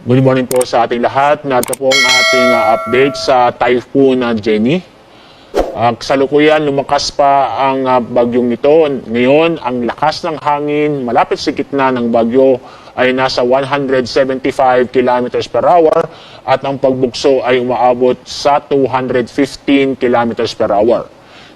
Good morning po sa ating lahat. Narito po ang ating update sa Typhoon Jenny. Kasalukuyan, lumakas pa ang bagyong ito. Ngayon, ang lakas ng hangin malapit sa gitna ng bagyo ay nasa 175 km per hour at ang pagbugso ay umaabot sa 215 km per hour.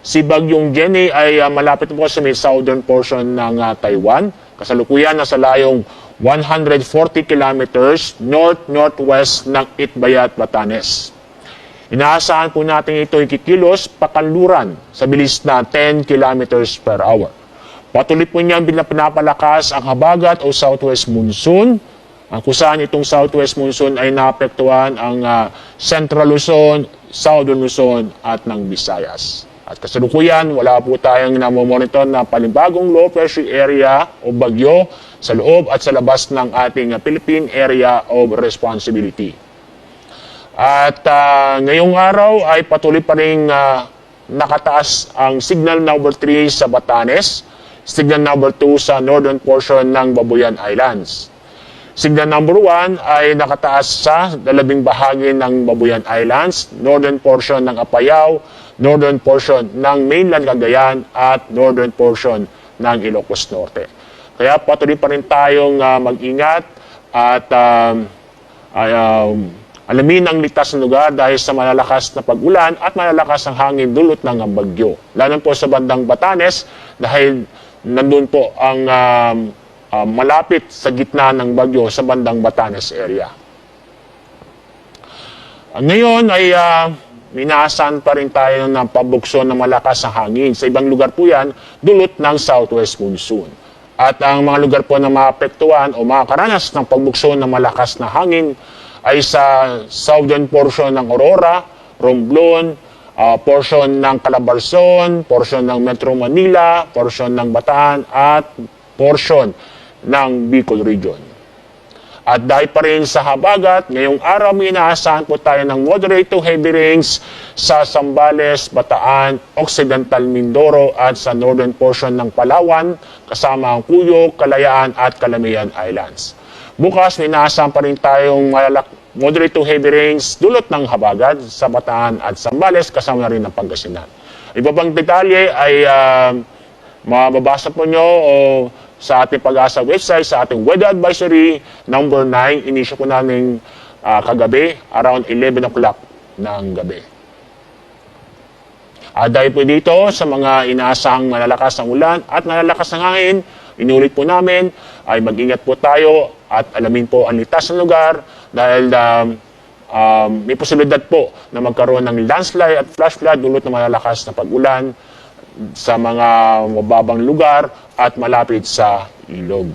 Si bagyong Jenny ay malapit po sa may southern portion ng Taiwan. Kasalukuyan nasa layong 140 kilometers north-northwest ng Itbayat, Batanes. Inaasahan po natin ito ikikilos pakanluran sa bilis na 10 kilometers per hour. Patuloy po niya pinapalakas ang habagat o southwest monsoon. Kung saan itong southwest monsoon ay naapektuhan ang Central Luzon, Southern Luzon at ng Visayas. At kasalukuyan, wala po tayong namomonitor na panibagong low pressure area o bagyo sa loob at sa labas ng ating Philippine Area of Responsibility. At ngayong araw ay patuloy pa rin nakataas ang signal number 3 sa Batanes, signal number 2 sa northern portion ng Babuyan Islands. Signal number 1 ay nakataas sa dalawang bahagi ng Babuyan Islands, northern portion ng Apayao, northern portion ng mainland Cagayan at northern portion ng Ilocos Norte. Kaya patuloy pa rin tayong mag-ingat at alamin ang ligtas na lugar dahil sa malalakas na pag-ulan at malalakas ang hangin dulot ng bagyo. Lalo po sa bandang Batanes dahil nandun po ang malapit sa gitna ng bagyo sa bandang Batanes area. Ngayon ay inaasahan pa rin tayo ng pabukso ng malakas ang hangin. Sa ibang lugar po yan, dulot ng southwest monsoon. At ang mga lugar po na maapektuhan o makakaranas ng pagbukso ng malakas na hangin ay sa southern portion ng Aurora, Romblon, portion ng Calabarzon, portion ng Metro Manila, portion ng Bataan at portion ng Bicol Region. At dahil pa rin sa habagat, ngayong araw may inaasahan po tayo ng moderate to heavy rains sa Zambales, Bataan, Occidental Mindoro at sa northern portion ng Palawan, kasama ang Cuyo, Kalayaan at Calamian Islands. Bukas may inaasahan pa rin tayong moderate to heavy rains dulot ng habagat sa Bataan at Zambales, kasama na rin ang Pangasinan. Iba pang detalye ay mababasa po nyo sa ating Pag-asa website, sa ating weather advisory number 9, inisyo ko namin kagabi, around 11 o'clock ng gabi. Dahil po dito sa mga inaasahang malalakas ng ulan at malalakas ng hangin, inulit po namin ay mag-ingat po tayo at alamin po ang ligtas ng lugar dahil may posibilidad po na magkaroon ng landslide at flash flood dulot ng malalakas na pag-ulan sa mga mababang lugar at malapit sa ilog.